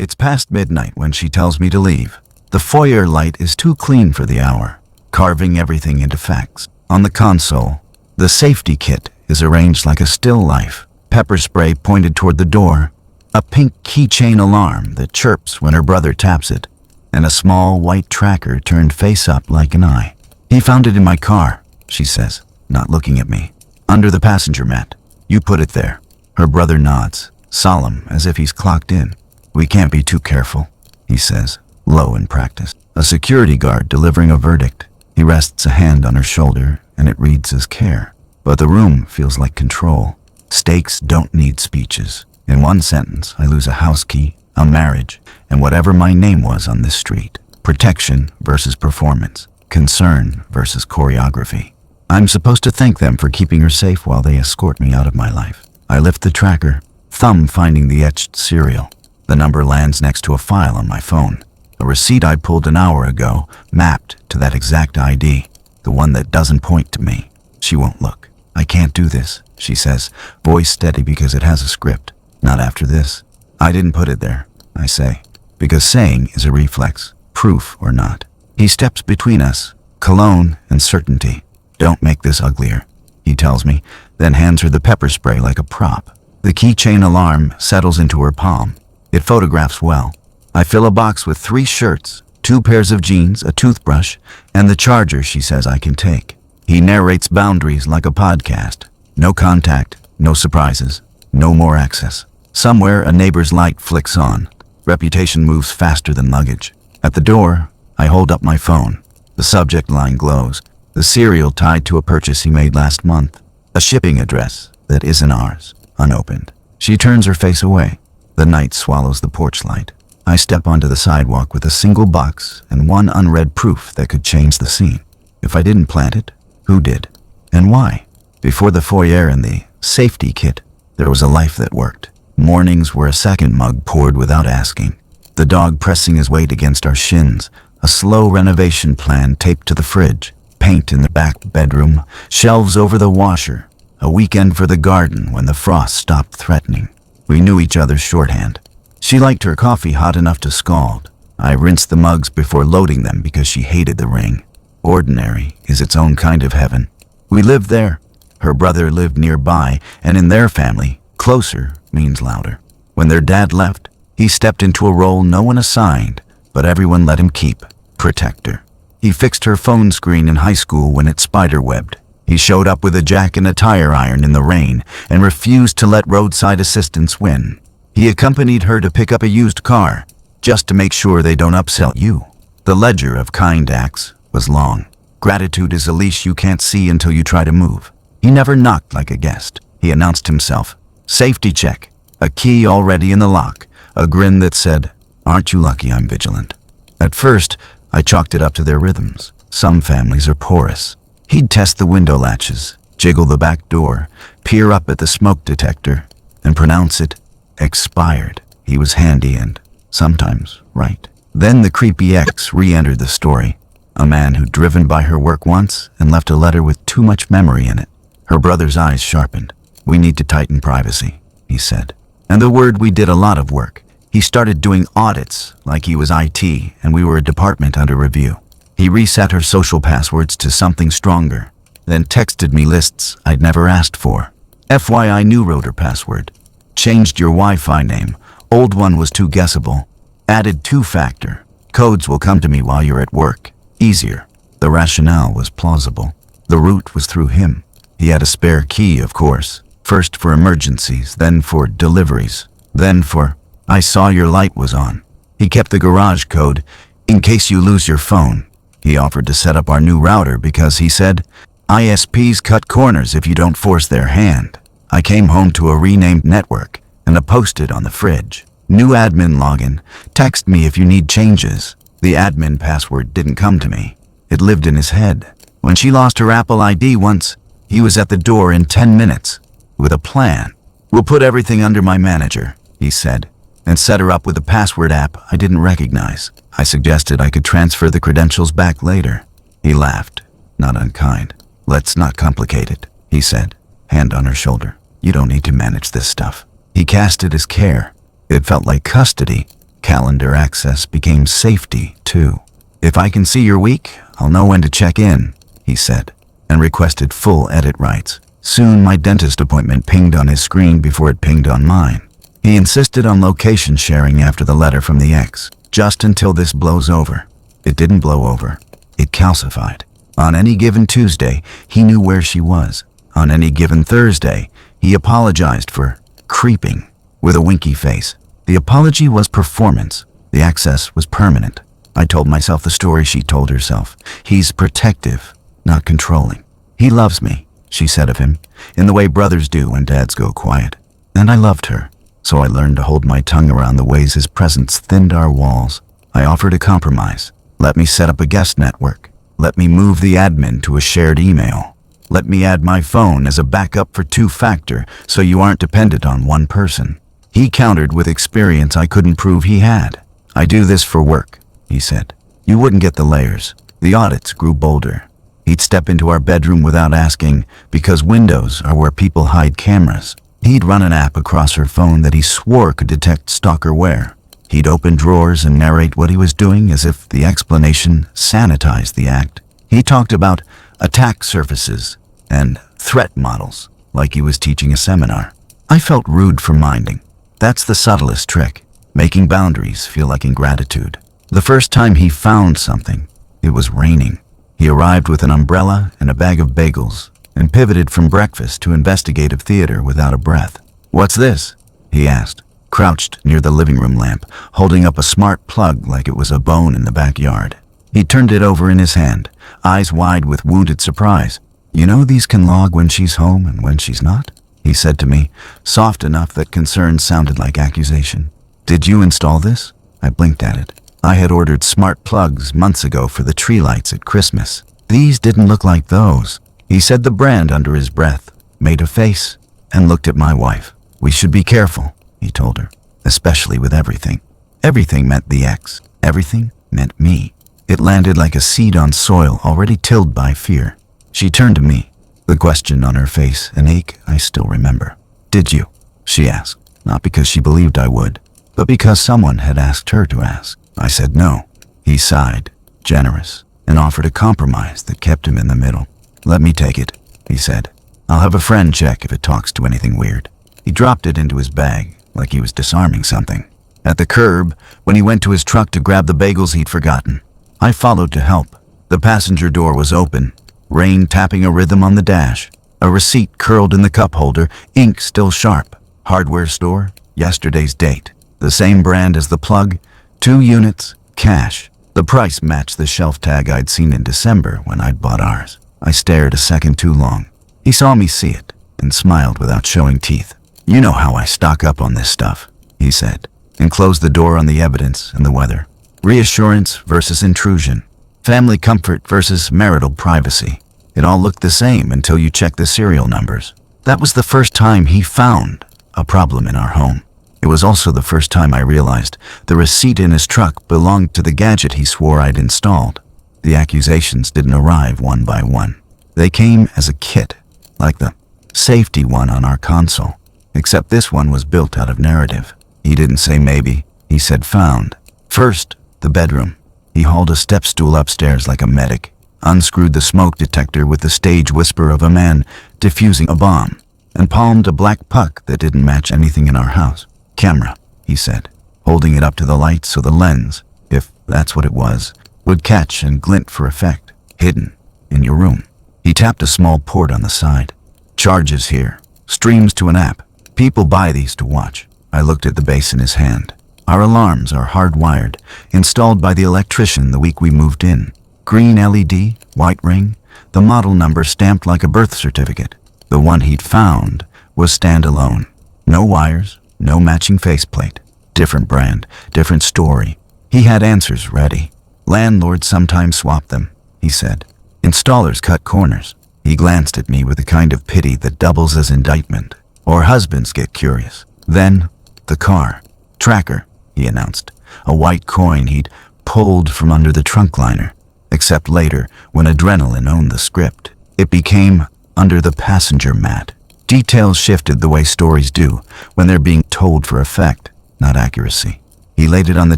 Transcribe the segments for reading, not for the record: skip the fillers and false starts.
It's past midnight when she tells me to leave. The foyer light is too clean for the hour, carving everything into facts. On the console, the safety kit is arranged like a still life. Pepper spray pointed toward the door, a pink keychain alarm that chirps when her brother taps it, and a small white tracker turned face up like an eye. He found it in my car, she says, not looking at me. Under the passenger mat. You put it there. Her brother nods, solemn as if he's clocked in. We can't be too careful, he says, low in practice. A security guard delivering a verdict. He rests a hand on her shoulder and it reads as care. But the room feels like control. Stakes don't need speeches. In one sentence, I lose a house key, a marriage, and whatever my name was on this street. Protection versus performance. Concern versus choreography. I'm supposed to thank them for keeping her safe while they escort me out of my life. I lift the tracker, thumb finding the etched serial. The number lands next to a file on my phone. A receipt I pulled an hour ago, mapped to that exact ID. The one that doesn't point to me. She won't look. I can't do this, she says, voice steady because it has a script. Not after this. I didn't put it there, I say, because saying is a reflex, proof or not. He steps between us, cologne and certainty. Don't make this uglier, he tells me, then hands her the pepper spray like a prop. The keychain alarm settles into her palm. It photographs well. I fill a box with 3 shirts, 2 pairs of jeans, a toothbrush, and the charger she says I can take. He narrates boundaries like a podcast. No contact, no surprises, no more access. Somewhere a neighbor's light flicks on. Reputation moves faster than luggage. At the door, I hold up my phone. The subject line glows. The serial tied to a purchase he made last month. A shipping address that isn't ours, unopened. She turns her face away. The night swallows the porch light. I step onto the sidewalk with a single box and one unread proof that could change the scene. If I didn't plant it, who did? And why? Before the foyer and the safety kit, there was a life that worked. Mornings where a second mug poured without asking. The dog pressing his weight against our shins. A slow renovation plan taped to the fridge. Paint in the back bedroom. Shelves over the washer. A weekend for the garden when the frost stopped threatening. We knew each other's shorthand. She liked her coffee hot enough to scald. I rinsed the mugs before loading them because she hated the ring. Ordinary is its own kind of heaven. We lived there. Her brother lived nearby, and in their family, closer means louder. When their dad left, he stepped into a role no one assigned, but everyone let him keep. Protector. He fixed her phone screen in high school when it spiderwebbed. He showed up with a jack and a tire iron in the rain and refused to let roadside assistance win. He accompanied her to pick up a used car, just to make sure they don't upsell you. The ledger of kind acts was long. Gratitude is a leash you can't see until you try to move. He never knocked like a guest. He announced himself. Safety check. A key already in the lock. A grin that said, "Aren't you lucky I'm vigilant?" At first, I chalked it up to their rhythms. Some families are porous. He'd test the window latches, jiggle the back door, peer up at the smoke detector, and pronounce it expired. He was handy and sometimes right. Then the creepy ex re-entered the story. A man who'd driven by her work once and left a letter with too much memory in it. Her brother's eyes sharpened. "We need to tighten privacy," he said. And the word we did a lot of work. He started doing audits like he was IT and we were a department under review. He reset her social passwords to something stronger, then texted me lists I'd never asked for. FYI new router password. Changed your Wi-Fi name. Old one was too guessable. Added 2-factor. Codes will come to me while you're at work. Easier. The rationale was plausible. The route was through him. He had a spare key, of course. First for emergencies, then for deliveries, then for, "I saw your light was on." He kept the garage code, "in case you lose your phone." He offered to set up our new router because he said, "ISPs cut corners if you don't force their hand." I came home to a renamed network and a post-it on the fridge. "New admin login. Text me if you need changes." The admin password didn't come to me. It lived in his head. When she lost her Apple ID once, he was at the door in 10 minutes. With a plan. "We'll put everything under my manager," he said, and set her up with a password app I didn't recognize. I suggested I could transfer the credentials back later. He laughed, not unkind. "Let's not complicate it," he said, hand on her shoulder. "You don't need to manage this stuff." He cast it as care. It felt like custody. Calendar access became safety, too. "If I can see your week, I'll know when to check in," he said, and requested full edit rights. Soon my dentist appointment pinged on his screen before it pinged on mine. He insisted on location sharing after the letter from the ex, just until this blows over. It didn't blow over. It calcified. On any given Tuesday, he knew where she was. On any given Thursday, he apologized for creeping with a winky face. The apology was performance. The access was permanent. I told myself the story she told herself. He's protective, not controlling. "He loves me," she said of him, in the way brothers do when dads go quiet. And I loved her, so I learned to hold my tongue around the ways his presence thinned our walls. I offered a compromise. Let me set up a guest network. Let me move the admin to a shared email. Let me add my phone as a backup for two-factor so you aren't dependent on one person. He countered with experience I couldn't prove he had. "I do this for work," he said. "You wouldn't get the layers." The audits grew bolder. He'd step into our bedroom without asking, because windows are where people hide cameras. He'd run an app across her phone that he swore could detect stalkerware. He'd open drawers and narrate what he was doing as if the explanation sanitized the act. He talked about attack surfaces and threat models like he was teaching a seminar. I felt rude for minding. That's the subtlest trick, making boundaries feel like ingratitude. The first time he found something, it was raining. He arrived with an umbrella and a bag of bagels and pivoted from breakfast to investigative theater without a breath. "What's this?" he asked, crouched near the living room lamp, holding up a smart plug like it was a bone in the backyard. He turned it over in his hand, eyes wide with wounded surprise. "You know these can log when she's home and when she's not?" he said to me, soft enough that concern sounded like accusation. "Did you install this?" I blinked at it. I had ordered smart plugs months ago for the tree lights at Christmas. These didn't look like those. He said the brand under his breath, made a face, and looked at my wife. "We should be careful," he told her, "especially with everything." Everything meant the ex. Everything meant me. It landed like a seed on soil already tilled by fear. She turned to me, the question on her face an ache I still remember. "Did you?" she asked, not because she believed I would, but because someone had asked her to ask. I said no. He sighed, generous, and offered a compromise that kept him in the middle. "Let me take it," he said. "I'll have a friend check if it talks to anything weird." He dropped it into his bag, like he was disarming something. At the curb, when he went to his truck to grab the bagels he'd forgotten, I followed to help. The passenger door was open, rain tapping a rhythm on the dash, a receipt curled in the cup holder, ink still sharp. Hardware store, yesterday's date. The same brand as the plug, 2 units, cash. The price matched the shelf tag I'd seen in December when I'd bought ours. I stared a second too long. He saw me see it and smiled without showing teeth. "You know how I stock up on this stuff," he said, and closed the door on the evidence and the weather. Reassurance versus intrusion. Family comfort versus marital privacy. It all looked the same until you checked the serial numbers. That was the first time he found a problem in our home. It was also the first time I realized the receipt in his truck belonged to the gadget he swore I'd installed. The accusations didn't arrive one by one. They came as a kit, like the safety one on our console, except this one was built out of narrative. He didn't say maybe, he said found. First, the bedroom. He hauled a step stool upstairs like a medic, unscrewed the smoke detector with the stage whisper of a man defusing a bomb, and palmed a black puck that didn't match anything in our house. "Camera," he said, holding it up to the light so the lens, if that's what it was, would catch and glint for effect. "Hidden in your room." He tapped a small port on the side. "Charges here. Streams to an app. People buy these to watch." I looked at the base in his hand. Our alarms are hardwired, installed by the electrician the week we moved in. Green LED, white ring, the model number stamped like a birth certificate. The one he'd found was standalone. No wires, no matching faceplate. Different brand, different story. He had answers ready. "Landlords sometimes swap them," he said. "Installers cut corners." He glanced at me with the kind of pity that doubles as indictment. "Or husbands get curious." Then, the car. "Tracker," he announced. A white coin he'd pulled from under the trunk liner. Except later, when adrenaline owned the script, it became under the passenger mat. Details shifted the way stories do when they're being told for effect, not accuracy. He laid it on the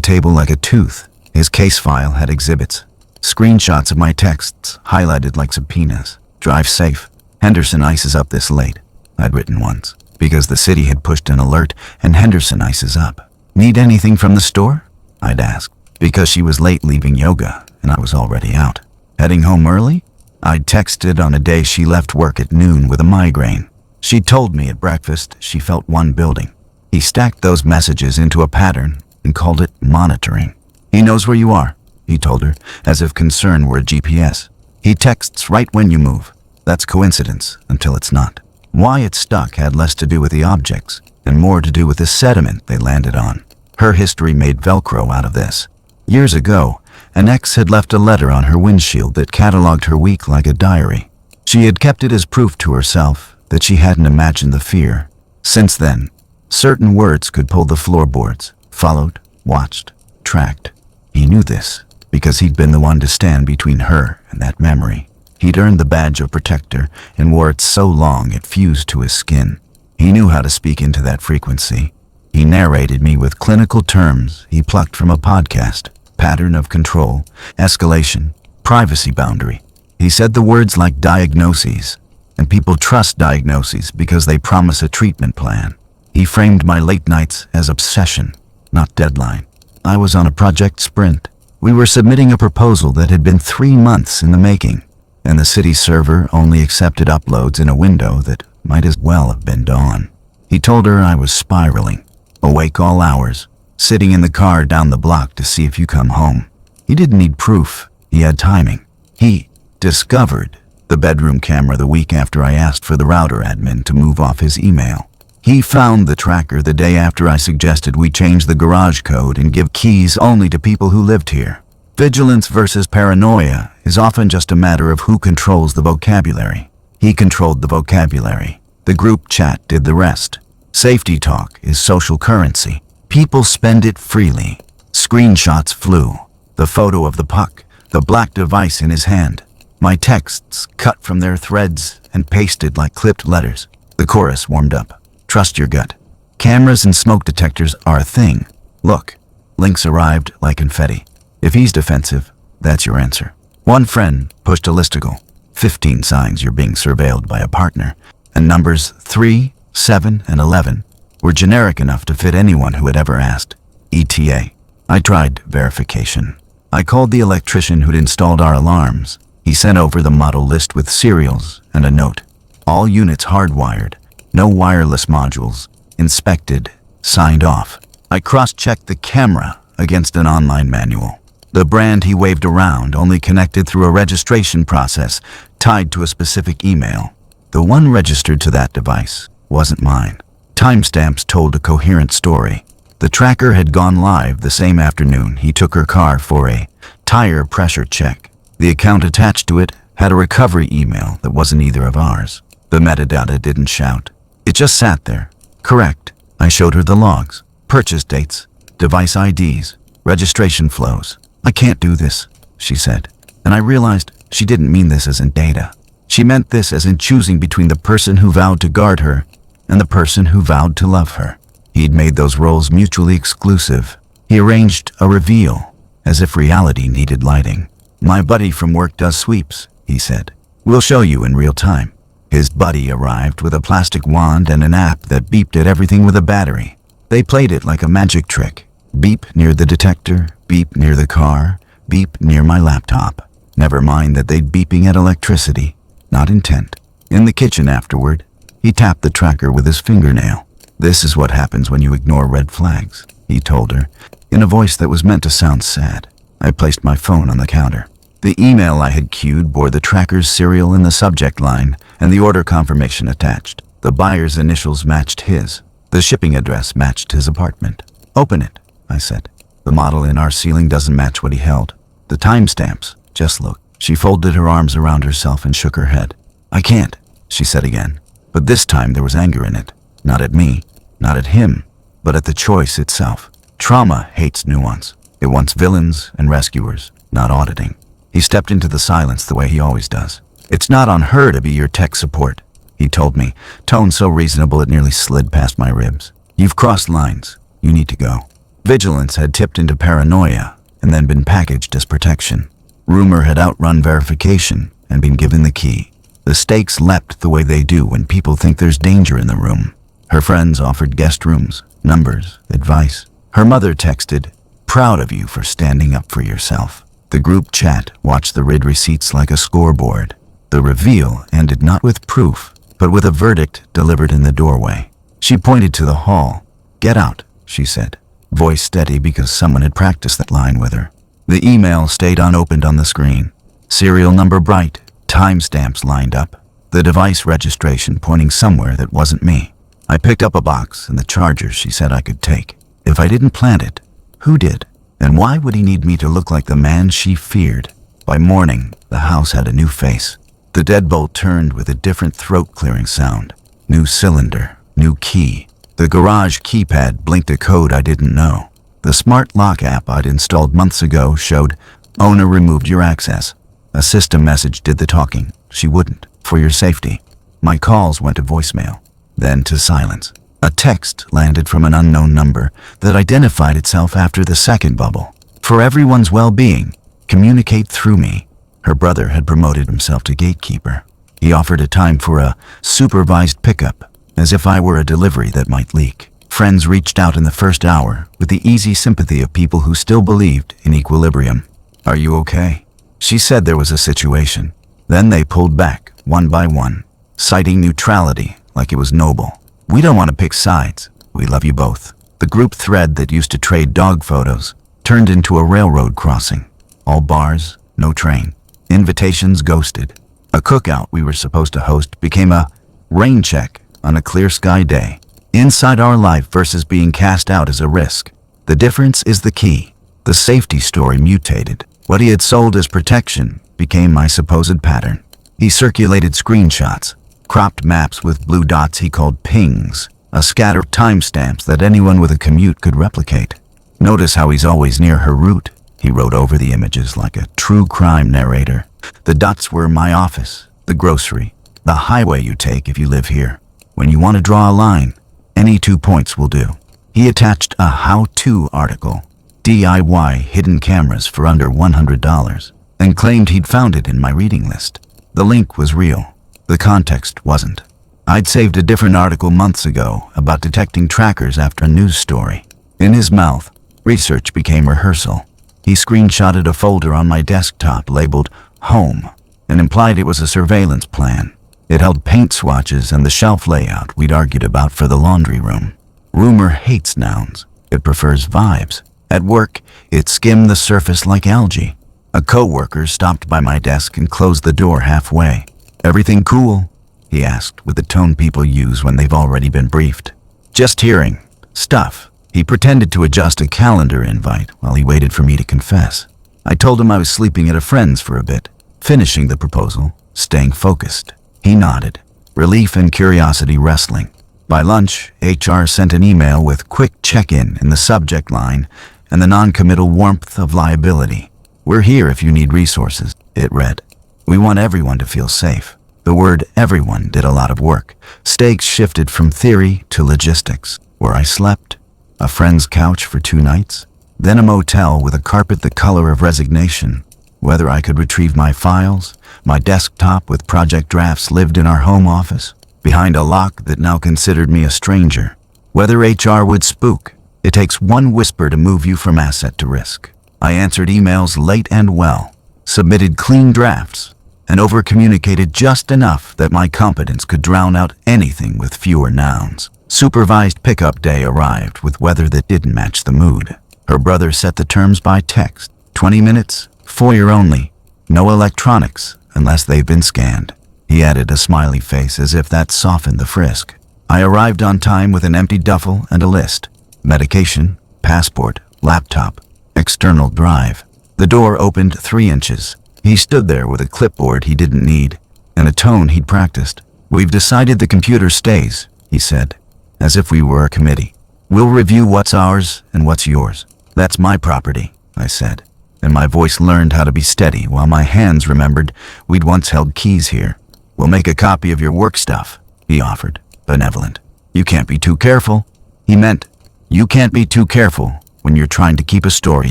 table like a tooth. His case file had exhibits. Screenshots of my texts, highlighted like subpoenas. Drive safe. Henderson Ice is up this late, I'd written once, because the city had pushed an alert and Henderson Ice is up. Need anything from the store? I'd asked, because she was late leaving yoga and I was already out. Heading home early? I'd texted on a day she left work at noon with a migraine. She told me at breakfast she felt one building. He stacked those messages into a pattern and called it monitoring. He knows where you are, he told her, as if concern were a GPS. He texts right when you move. That's coincidence until it's not. Why it stuck had less to do with the objects and more to do with the sediment they landed on. Her history made Velcro out of this. Years ago, an ex had left a letter on her windshield that cataloged her week like a diary. She had kept it as proof to herself that she hadn't imagined the fear. Since then, certain words could pull the floorboards, followed, watched, tracked. He knew this because he'd been the one to stand between her and that memory. He'd earned the badge of protector and wore it so long it fused to his skin. He knew how to speak into that frequency. He narrated me with clinical terms he plucked from a podcast. Pattern of control, escalation, privacy boundary. He said the words like diagnoses, and people trust diagnoses because they promise a treatment plan. He framed my late nights as obsession, not deadline. I was on a project sprint. We were submitting a proposal that had been 3 months in the making, and the city server only accepted uploads in a window that might as well have been dawn. He told her I was spiraling, awake all hours, sitting in the car down the block to see if you come home. He didn't need proof. He had timing. He discovered the bedroom camera the week after I asked for the router admin to move off his email. He found the tracker the day after I suggested we change the garage code and give keys only to people who lived here. Vigilance versus paranoia is often just a matter of who controls the vocabulary. He controlled the vocabulary. The group chat did the rest. Safety talk is social currency. People spend it freely. Screenshots flew. The photo of the puck, the black device in his hand. My texts cut from their threads and pasted like clipped letters. The chorus warmed up. Trust your gut. Cameras and smoke detectors are a thing. Look, links arrived like confetti. If he's defensive, that's your answer. One friend pushed a listicle. 15 signs you're being surveilled by a partner. And numbers 3, 7, and 11 were generic enough to fit anyone who had ever asked. ETA. I tried verification. I called the electrician who'd installed our alarms. He sent over the model list with serials and a note. All units hardwired. No wireless modules. Inspected. Signed off. I cross-checked the camera against an online manual. The brand he waved around only connected through a registration process tied to a specific email. The one registered to that device wasn't mine. Timestamps told a coherent story. The tracker had gone live the same afternoon he took her car for a tire pressure check. The account attached to it had a recovery email that wasn't either of ours. The metadata didn't shout. It just sat there. Correct. I showed her the logs, purchase dates, device IDs, registration flows. I can't do this, she said. And I realized she didn't mean this as in data. She meant this as in choosing between the person who vowed to guard her and the person who vowed to love her. He'd made those roles mutually exclusive. He arranged a reveal, as if reality needed lighting. My buddy from work does sweeps, he said. We'll show you in real time. His buddy arrived with a plastic wand and an app that beeped at everything with a battery. They played it like a magic trick. Beep near the detector, beep near the car, beep near my laptop. Never mind that they'd beeping at electricity, not intent. In the kitchen afterward, he tapped the tracker with his fingernail. This is what happens when you ignore red flags, he told her, in a voice that was meant to sound sad. I placed my phone on the counter. The email I had queued bore the tracker's serial in the subject line and the order confirmation attached. The buyer's initials matched his. The shipping address matched his apartment. Open it, I said. The model in our ceiling doesn't match what he held. The timestamps, just look. She folded her arms around herself and shook her head. I can't, she said again. But this time there was anger in it. Not at me, not at him, but at the choice itself. Trauma hates nuance. It wants villains and rescuers, not auditing. He stepped into the silence the way he always does. It's not on her to be your tech support, he told me, tone so reasonable it nearly slid past my ribs. You've crossed lines. You need to go. Vigilance had tipped into paranoia and then been packaged as protection. Rumor had outrun verification and been given the key. The stakes leapt the way they do when people think there's danger in the room. Her friends offered guest rooms, numbers, advice. Her mother texted, "Proud of you for standing up for yourself." The group chat watched the read receipts like a scoreboard. The reveal ended not with proof, but with a verdict delivered in the doorway. She pointed to the hall. "Get out," she said, voice steady because someone had practiced that line with her. The email stayed unopened on the screen. Serial number bright, timestamps lined up, the device registration pointing somewhere that wasn't me. I picked up a box and the charger she said I could take. If I didn't plant it, who did? And why would he need me to look like the man she feared? By morning, the house had a new face. The deadbolt turned with a different throat-clearing sound. New cylinder, new key. The garage keypad blinked a code I didn't know. The smart lock app I'd installed months ago showed, "Owner removed your access." A system message did the talking. She wouldn't, for your safety. My calls went to voicemail, then to silence. A text landed from an unknown number that identified itself after the second bubble. "For everyone's well-being, communicate through me." Her brother had promoted himself to gatekeeper. He offered a time for a supervised pickup, as if I were a delivery that might leak. Friends reached out in the first hour with the easy sympathy of people who still believed in equilibrium. "Are you okay?" She said there was a situation. Then they pulled back, one by one, citing neutrality like it was noble. "We don't want to pick sides. We love you both." The group thread that used to trade dog photos turned into a railroad crossing. All bars, no train. Invitations ghosted. A cookout we were supposed to host became a rain check on a clear sky day. Inside our life versus being cast out is a risk. The difference is the key. The safety story mutated. What he had sold as protection became my supposed pattern. He circulated screenshots, cropped maps with blue dots he called pings, a scatter of timestamps that anyone with a commute could replicate. "Notice how he's always near her route," he wrote over the images like a true crime narrator. The dots were my office, the grocery, the highway you take if you live here. When you want to draw a line, any 2 points will do. He attached a how-to article, DIY hidden cameras for under $100, and claimed he'd found it in my reading list. The link was real. The context wasn't. I'd saved a different article months ago about detecting trackers after a news story. In his mouth, research became rehearsal. He screenshotted a folder on my desktop labeled Home and implied it was a surveillance plan. It held paint swatches and the shelf layout we'd argued about for the laundry room. Rumor hates nouns. It prefers vibes. At work, it skimmed the surface like algae. A coworker stopped by my desk and closed the door halfway. "Everything cool?" he asked with the tone people use when they've already been briefed. "Just hearing. Stuff." He pretended to adjust a calendar invite while he waited for me to confess. I told him I was sleeping at a friend's for a bit, finishing the proposal, staying focused. He nodded, relief and curiosity wrestling. By lunch, HR sent an email with quick check-in in the subject line and the non-committal warmth of liability. "We're here if you need resources," it read. "We want everyone to feel safe." The word everyone did a lot of work. Stakes shifted from theory to logistics. Where I slept, a friend's couch for 2 nights, then a motel with a carpet the color of resignation. Whether I could retrieve my files, my desktop with project drafts lived in our home office, behind a lock that now considered me a stranger. Whether HR would spook. It takes one whisper to move you from asset to risk. I answered emails late and well, submitted clean drafts, and over-communicated just enough that my competence could drown out anything with fewer nouns. Supervised pickup day arrived with weather that didn't match the mood. Her brother set the terms by text. 20 minutes, foyer only, no electronics unless they've been scanned. He added a smiley face as if that softened the frisk. I arrived on time with an empty duffel and a list. Medication, passport, laptop, external drive. The door opened 3 inches. He stood there with a clipboard he didn't need and a tone he'd practiced. "We've decided the computer stays," he said, as if we were a committee. "We'll review what's ours and what's yours." "That's my property," I said, and my voice learned how to be steady while my hands remembered we'd once held keys here. "We'll make a copy of your work stuff," he offered, benevolent. "You can't be too careful." He meant, "You can't be too careful. when you're trying to keep a story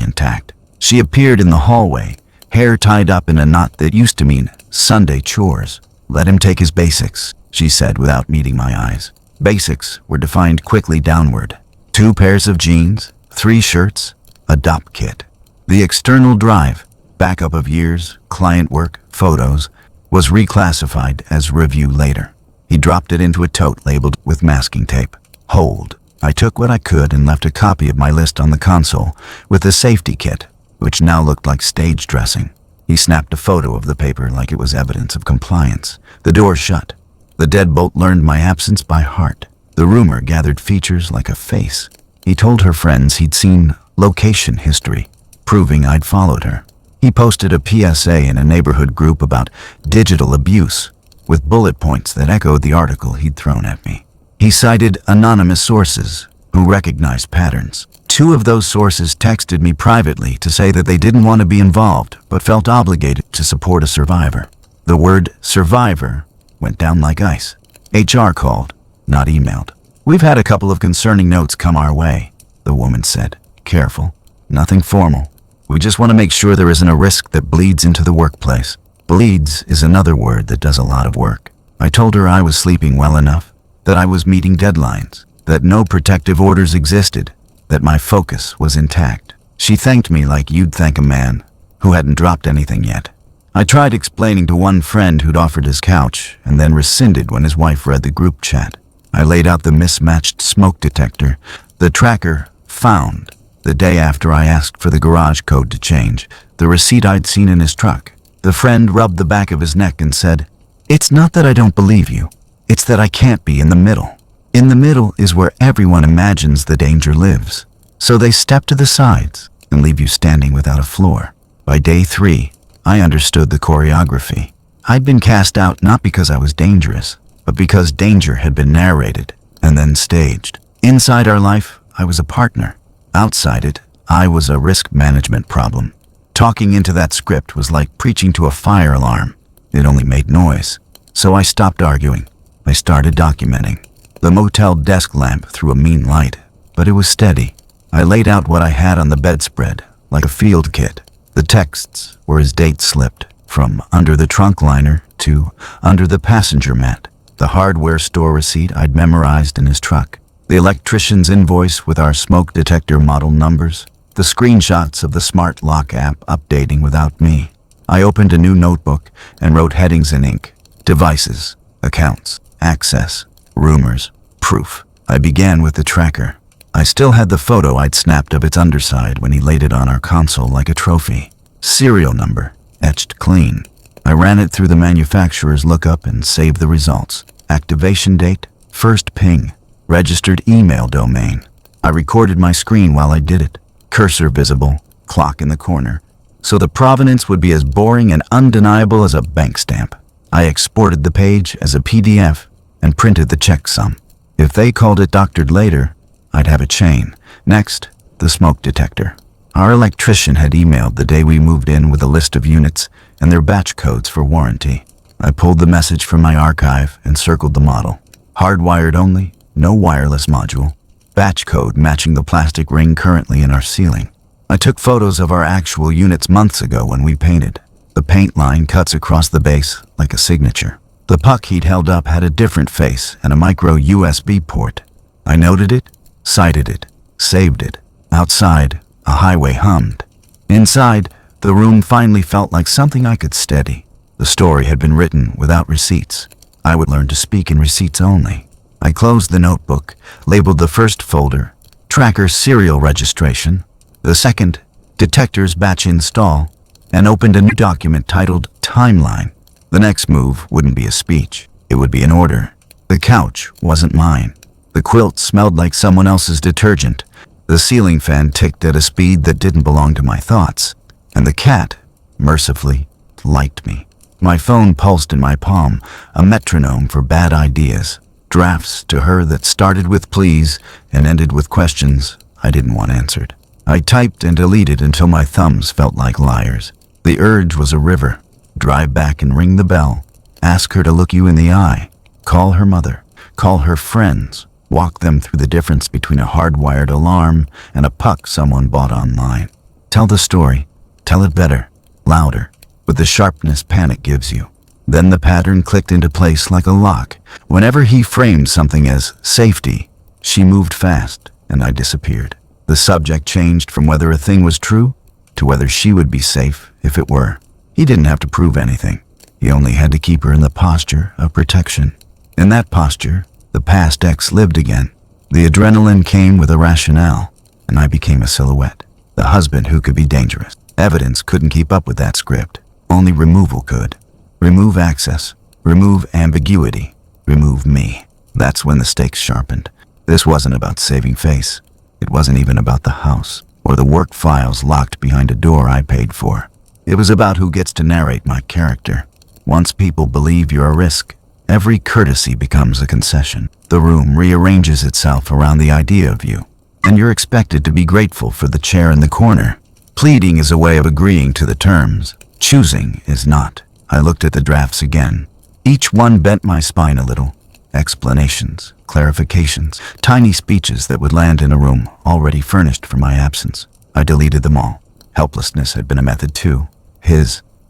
intact. She appeared in the hallway, hair tied up in a knot that used to mean Sunday chores. "Let him take his basics," she said without meeting my eyes. Basics were defined quickly downward. 2 pairs of jeans, 3 shirts, a DOP kit. The external drive, backup of years, client work, photos, was reclassified as review later. He dropped it into a tote labeled with masking tape. Hold. I took what I could and left a copy of my list on the console with the safety kit, which now looked like stage dressing. He snapped a photo of the paper like it was evidence of compliance. The door shut. The deadbolt learned my absence by heart. The rumor gathered features like a face. He told her friends he'd seen location history, proving I'd followed her. He posted a PSA in a neighborhood group about digital abuse, with bullet points that echoed the article he'd thrown at me. He cited anonymous sources who recognized patterns. 2 of those sources texted me privately to say that they didn't want to be involved, but felt obligated to support a survivor. The word survivor went down like ice. HR called, not emailed. "We've had a couple of concerning notes come our way," the woman said. "Careful. Nothing formal. We just want to make sure there isn't a risk that bleeds into the workplace." Bleeds is another word that does a lot of work. I told her I was sleeping well enough, that I was meeting deadlines, that no protective orders existed, that my focus was intact. She thanked me like you'd thank a man who hadn't dropped anything yet. I tried explaining to one friend who'd offered his couch and then rescinded when his wife read the group chat. I laid out the mismatched smoke detector, the tracker found the day after I asked for the garage code to change, the receipt I'd seen in his truck. The friend rubbed the back of his neck and said, "It's not that I don't believe you. It's that I can't be in the middle. In the middle is where everyone imagines the danger lives. So they step to the sides and leave you standing without a floor." By day 3, I understood the choreography. I'd been cast out not because I was dangerous, but because danger had been narrated and then staged. Inside our life, I was a partner. Outside it, I was a risk management problem. Talking into that script was like preaching to a fire alarm. It only made noise. So I stopped arguing. I started documenting. The motel desk lamp threw a mean light, but it was steady. I laid out what I had on the bedspread, like a field kit. The texts were as dates slipped, from under the trunk liner to under the passenger mat. The hardware store receipt I'd memorized in his truck. The electrician's invoice with our smoke detector model numbers. The screenshots of the smart lock app updating without me. I opened a new notebook and wrote headings in ink. Devices, accounts, access, rumors, proof. I began with the tracker. I still had the photo I'd snapped of its underside when he laid it on our console like a trophy. Serial number, etched clean. I ran it through the manufacturer's lookup and saved the results. Activation date, first ping. Registered email domain. I recorded my screen while I did it. Cursor visible, clock in the corner. So the provenance would be as boring and undeniable as a bank stamp. I exported the page as a PDF and printed the checksum. If they called it doctored later, I'd have a chain. Next, the smoke detector. Our electrician had emailed the day we moved in with a list of units and their batch codes for warranty. I pulled the message from my archive and circled the model. Hardwired only, no wireless module. Batch code matching the plastic ring currently in our ceiling. I took photos of our actual units months ago when we painted. The paint line cuts across the base like a signature. The puck he'd held up had a different face and a micro USB port. I noted it, cited it, saved it. Outside, a highway hummed. Inside, the room finally felt like something I could steady. The story had been written without receipts. I would learn to speak in receipts only. I closed the notebook, labeled the first folder, Tracker Serial Registration, the second, Detectors Batch Install, and opened a new document titled Timeline. The next move wouldn't be a speech. It would be an order. The couch wasn't mine. The quilt smelled like someone else's detergent. The ceiling fan ticked at a speed that didn't belong to my thoughts. And the cat, mercifully, liked me. My phone pulsed in my palm, a metronome for bad ideas. Drafts to her that started with please and ended with questions I didn't want answered. I typed and deleted until my thumbs felt like liars. The urge was a river. Drive back and ring the bell. Ask her to look you in the eye. Call her mother. Call her friends. Walk them through the difference between a hardwired alarm and a puck someone bought online. Tell the story. Tell it better, louder, with the sharpness panic gives you. Then the pattern clicked into place like a lock. Whenever he framed something as safety, she moved fast and I disappeared. The subject changed from whether a thing was true to whether she would be safe if it were. He didn't have to prove anything. He only had to keep her in the posture of protection. In that posture, the past ex lived again. The adrenaline came with a rationale, and I became a silhouette. The husband who could be dangerous. Evidence couldn't keep up with that script. Only removal could. Remove access. Remove ambiguity. Remove me. That's when the stakes sharpened. This wasn't about saving face. It wasn't even about the house, or the work files locked behind a door I paid for. It was about who gets to narrate my character. Once people believe you're a risk, every courtesy becomes a concession. The room rearranges itself around the idea of you, and you're expected to be grateful for the chair in the corner. Pleading is a way of agreeing to the terms. Choosing is not. I looked at the drafts again. Each one bent my spine a little. Explanations, clarifications, tiny speeches that would land in a room already furnished for my absence. I deleted them all. Helplessness had been a method too.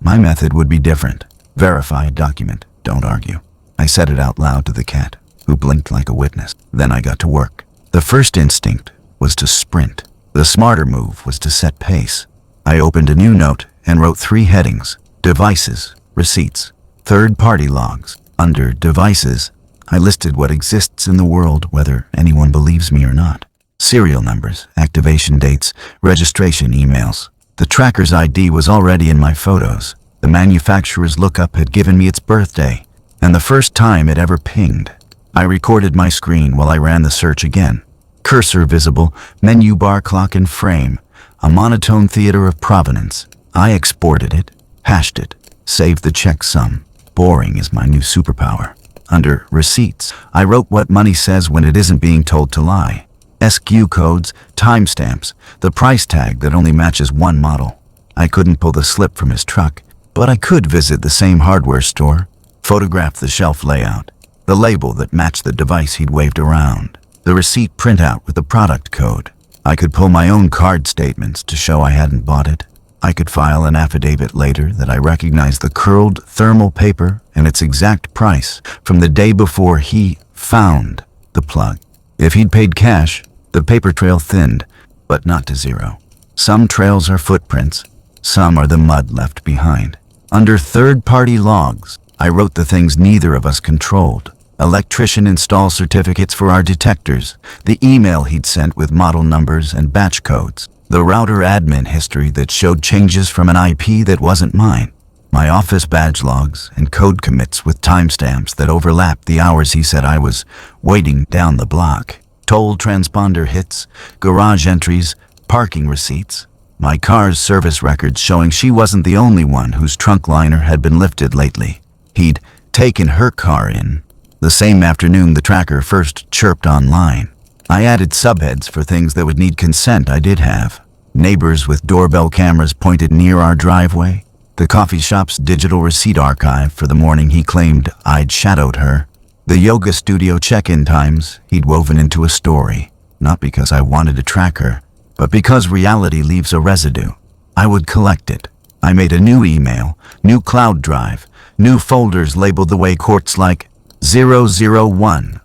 My method would be different. Verify, document, don't argue. I said it out loud to the cat, who blinked like a witness. Then I got to work. The first instinct was to sprint. The smarter move was to set pace. I opened a new note and wrote 3 headings: devices, receipts, third-party logs. Under devices, I listed what exists in the world, whether anyone believes me or not. Serial numbers, activation dates, registration emails. The tracker's ID was already in my photos. The manufacturer's lookup had given me its birthday, and the first time it ever pinged. I recorded my screen while I ran the search again. Cursor visible, menu bar, clock and frame, a monotone theater of provenance. I exported it, hashed it, saved the checksum. Boring is my new superpower. Under receipts, I wrote what money says when it isn't being told to lie. SKU codes, timestamps, the price tag that only matches one model. I couldn't pull the slip from his truck, but I could visit the same hardware store, photograph the shelf layout, the label that matched the device he'd waved around, the receipt printout with the product code. I could pull my own card statements to show I hadn't bought it. I could file an affidavit later that I recognized the curled thermal paper and its exact price from the day before he found the plug. If he'd paid cash, the paper trail thinned, but not to zero. Some trails are footprints, some are the mud left behind. Under third-party logs, I wrote the things neither of us controlled. Electrician install certificates for our detectors, the email he'd sent with model numbers and batch codes, the router admin history that showed changes from an IP that wasn't mine, my office badge logs and code commits with timestamps that overlapped the hours he said I was waiting down the block, toll transponder hits, garage entries, parking receipts, my car's service records showing she wasn't the only one whose trunk liner had been lifted lately. He'd taken her car in the same afternoon the tracker first chirped online. I added subheads for things that would need consent I did have. Neighbors with doorbell cameras pointed near our driveway. The coffee shop's digital receipt archive for the morning he claimed I'd shadowed her. The yoga studio check-in times he'd woven into a story. Not because I wanted to track her, but because reality leaves a residue. I would collect it. I made a new email, new cloud drive, new folders labeled the way courts like 001_tracker,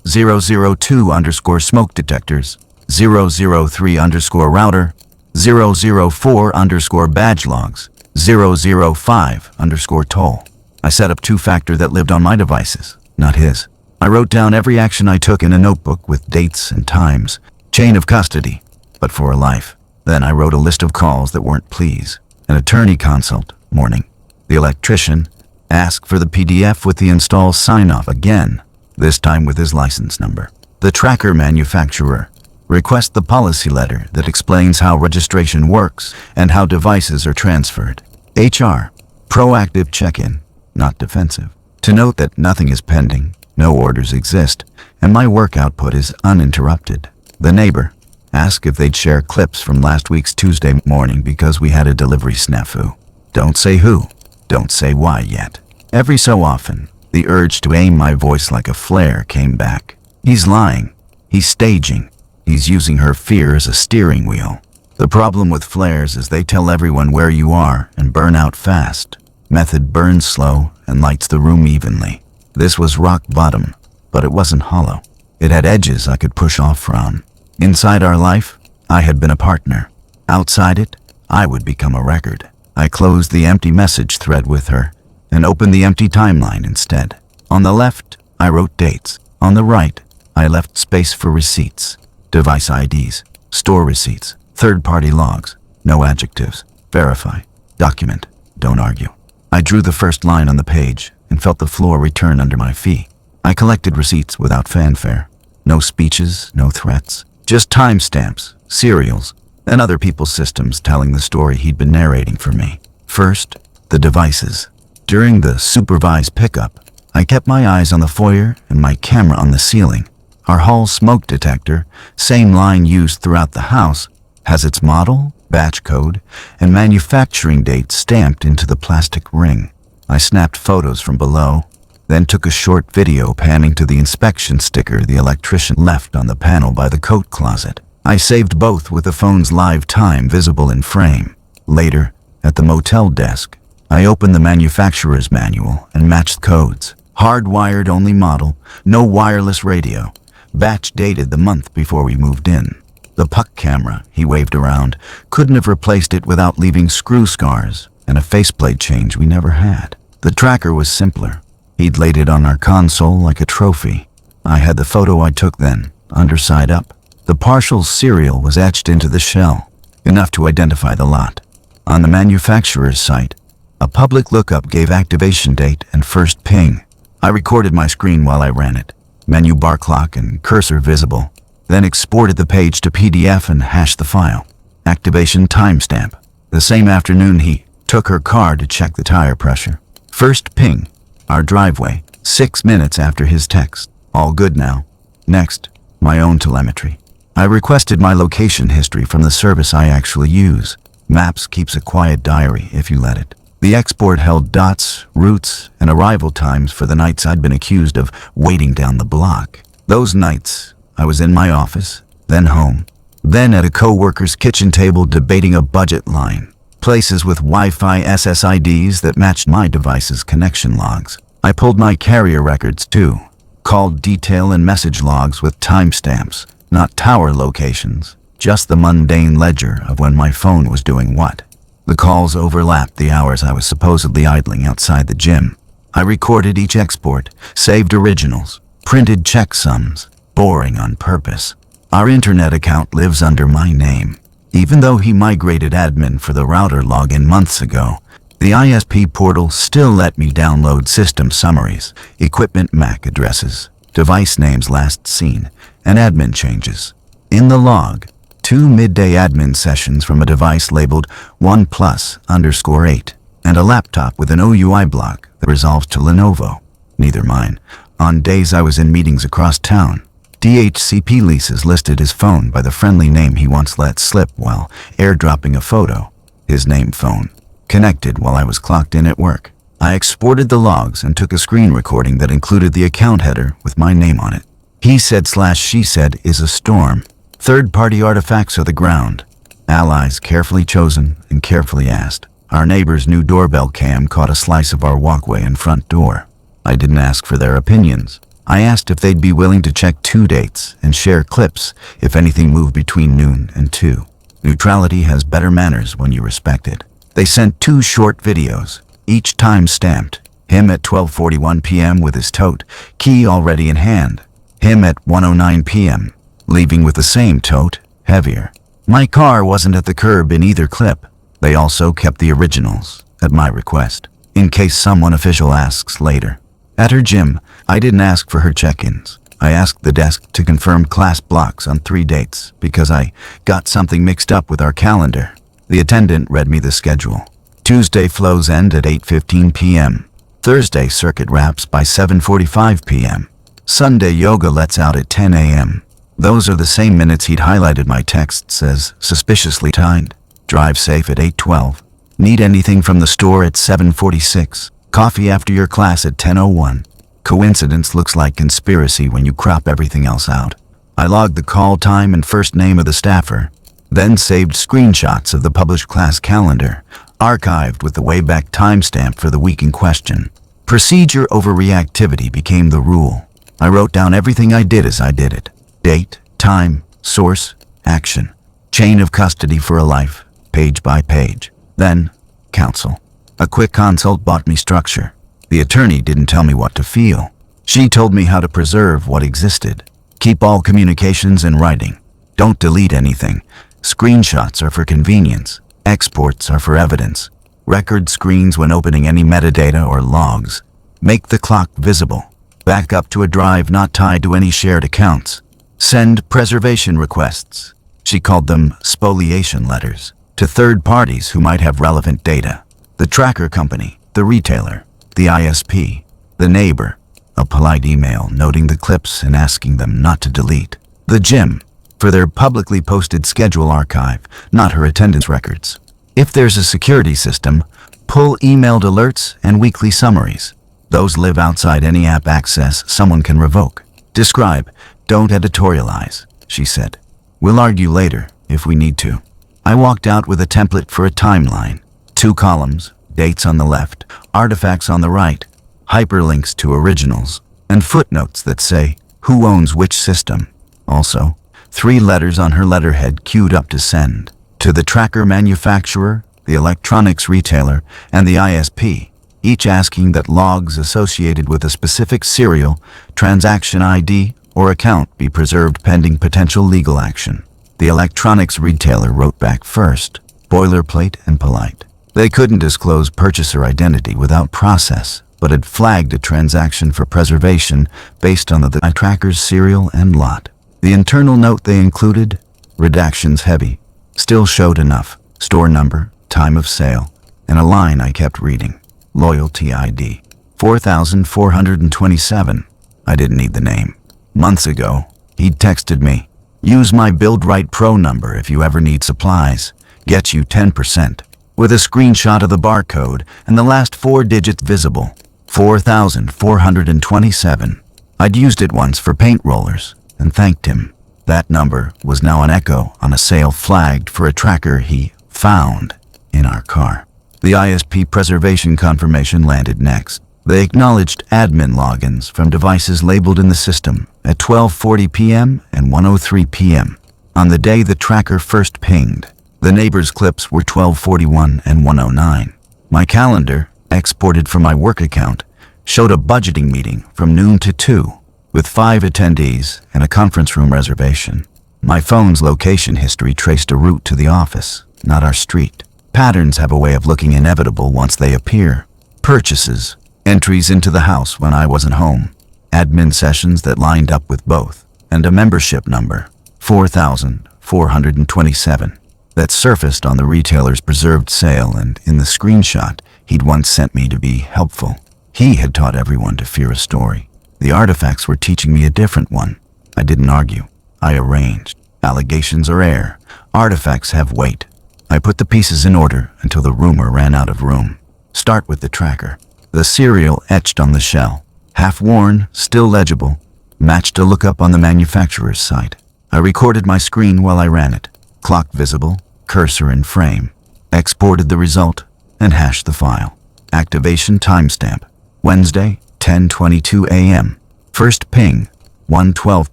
002_ smoke detectors, 003_ router, 004_ badge logs, 005_ toll. I set up two-factor that lived on my devices, not his. I wrote down every action I took in a notebook with dates and times, chain of custody, but for a life. Then I wrote a list of calls that weren't pleas. An attorney consult, morning. The electrician, ask for the PDF with the install sign-off again, this time with his license number. The tracker manufacturer, request the policy letter that explains how registration works and how devices are transferred. HR, proactive check-in, not defensive. To note that nothing is pending, no orders exist, and my work output is uninterrupted. The neighbor, ask if they'd share clips from last week's Tuesday morning because we had a delivery snafu. Don't say who, don't say why yet. Every so often, The urge to aim my voice like a flare came back. He's lying. He's staging. He's using her fear as a steering wheel. The problem with flares is they tell everyone where you are and burn out fast. Method burns slow and lights the room evenly. This was rock bottom, but it wasn't hollow. It had edges I could push off from. Inside our life, I had been a partner. Outside it, I would become a record. I closed the empty message thread with her and opened the empty timeline instead. On the left, I wrote dates. On the right, I left space for receipts, device IDs, store receipts, third-party logs, no adjectives, verify, document, don't argue. I drew the first line on the page and felt the floor return under my feet. I collected receipts without fanfare. No speeches, no threats, just timestamps, serials, and other people's systems telling the story he'd been narrating for me. First, the devices. During the supervised pickup, I kept my eyes on the foyer and my camera on the ceiling. Our hall smoke detector, same line used throughout the house, has its model, batch code, and manufacturing date stamped into the plastic ring. I snapped photos from below, then took a short video panning to the inspection sticker the electrician left on the panel by the coat closet. I saved both with the phone's live time visible in frame. Later, at the motel desk, I opened the manufacturer's manual and matched codes. Hardwired only model, no wireless radio. Batch dated the month before we moved in. The puck camera, he waved around, couldn't have replaced it without leaving screw scars and a faceplate change we never had. The tracker was simpler. He'd laid it on our console like a trophy. I had the photo I took then, underside up. The partial serial was etched into the shell, enough to identify the lot. On the manufacturer's site, a public lookup gave activation date and first ping. I recorded my screen while I ran it, menu bar clock and cursor visible, then exported the page to PDF and hashed the file. Activation timestamp. The same afternoon he took her car to check the tire pressure. First ping, our driveway, 6 minutes after his text. All good now. Next, my own telemetry. I requested my location history from the service I actually use. Maps keeps a quiet diary if you let it. The export held dots, routes, and arrival times for the nights I'd been accused of waiting down the block. Those nights, I was in my office, then home, then at a co-worker's kitchen table debating a budget line. Places with Wi-Fi SSIDs that matched my device's connection logs. I pulled my carrier records too. Called detail and message logs with timestamps, not tower locations, just the mundane ledger of when my phone was doing what. The calls overlapped the hours I was supposedly idling outside the gym. I recorded each export, saved originals, printed checksums, boring on purpose. Our internet account lives under my name. Even though he migrated admin for the router login months ago, the ISP portal still let me download system summaries, equipment MAC addresses, device names last seen, and admin changes. In the log, 2 midday admin sessions from a device labeled 1+_8, and a laptop with an OUI block that resolves to Lenovo. Neither mine. On days I was in meetings across town, DHCP leases listed his phone by the friendly name he once let slip while airdropping a photo. His name phone. Connected while I was clocked in at work. I exported the logs and took a screen recording that included the account header with my name on it. He said/she said is a storm. Third-party artifacts are the ground. Allies carefully chosen and carefully asked. Our neighbor's new doorbell cam caught a slice of our walkway and front door. I didn't ask for their opinions. I asked if they'd be willing to check 2 dates and share clips if anything moved between noon and 2. Neutrality has better manners when you respect it. They sent 2 short videos, each time stamped. Him at 12:41 p.m. with his tote, key already in hand. Him at 1:09 p.m., leaving with the same tote, heavier. My car wasn't at the curb in either clip. They also kept the originals, at my request, in case someone official asks later. At her gym, I didn't ask for her check-ins. I asked the desk to confirm class blocks on 3 dates because I got something mixed up with our calendar. The attendant read me the schedule. Tuesday flows end at 8:15 p.m. Thursday circuit wraps by 7:45 p.m. Sunday yoga lets out at 10 a.m. Those are the same minutes he'd highlighted my texts as suspiciously timed. Drive safe at 8:12. Need anything from the store at 7:46. Coffee after your class at 10:01. Coincidence looks like conspiracy when you crop everything else out. I logged the call time and first name of the staffer, then saved screenshots of the published class calendar, archived with the Wayback timestamp for the week in question. Procedure over reactivity became the rule. I wrote down everything I did as I did it. Date, time, source, action. Chain of custody for a life, page by page. Then, counsel. A quick consult bought me structure. The attorney didn't tell me what to feel. She told me how to preserve what existed. Keep all communications in writing. Don't delete anything. Screenshots are for convenience. Exports are for evidence. Record screens when opening any metadata or logs. Make the clock visible. Back up to a drive not tied to any shared accounts. Send preservation requests. She called them spoliation letters to third parties who might have relevant data. The tracker company, the retailer, the ISP, the neighbor. A polite email noting the clips and asking them not to delete. The gym, for their publicly posted schedule archive, not her attendance records. If there's a security system, pull emailed alerts and weekly summaries. Those live outside any app access someone can revoke. Describe, don't editorialize, she said. We'll argue later, if we need to. I walked out with a template for a timeline. 2 columns, dates on the left, artifacts on the right, hyperlinks to originals, and footnotes that say who owns which system. Also, 3 letters on her letterhead queued up to send. To the tracker manufacturer, the electronics retailer, and the ISP, each asking that logs associated with a specific serial, transaction ID, or account be preserved pending potential legal action. The electronics retailer wrote back first, boilerplate and polite. They couldn't disclose purchaser identity without process, but had flagged a transaction for preservation based on the tracker's serial and lot. The internal note they included, redactions heavy, still showed enough, store number, time of sale, and a line I kept reading. Loyalty ID, 4427. I didn't need the name. Months ago, he'd texted me, use my Build Right Pro number if you ever need supplies, get you 10%, with a screenshot of the barcode and the last 4 digits visible, 4427. I'd used it once for paint rollers and thanked him. That number was now an echo on a sale flagged for a tracker he found in our car. The ISP preservation confirmation landed next. They acknowledged admin logins from devices labeled in the system at 12:40 p.m. and 1:03 p.m. on the day the tracker first pinged. The neighbors' clips were 12:41 and 1:09. My calendar, exported from my work account, showed a budgeting meeting from noon to 2, with 5 attendees and a conference room reservation. My phone's location history traced a route to the office, not our street. Patterns have a way of looking inevitable once they appear. Purchases, entries into the house when I wasn't home, admin sessions that lined up with both, and a membership number, 4427, that surfaced on the retailer's preserved sale and in the screenshot he'd once sent me to be helpful. He had taught everyone to fear a story. The artifacts were teaching me a different one. I didn't argue. I arranged. Allegations are air. Artifacts have weight. I put the pieces in order until the rumor ran out of room. Start with the tracker. The serial etched on the shell, half worn, still legible, matched a lookup on the manufacturer's site. I recorded my screen while I ran it. Clock visible, cursor in frame. Exported the result and hashed the file. Activation timestamp. Wednesday, 10:22 a.m. First ping, 1:12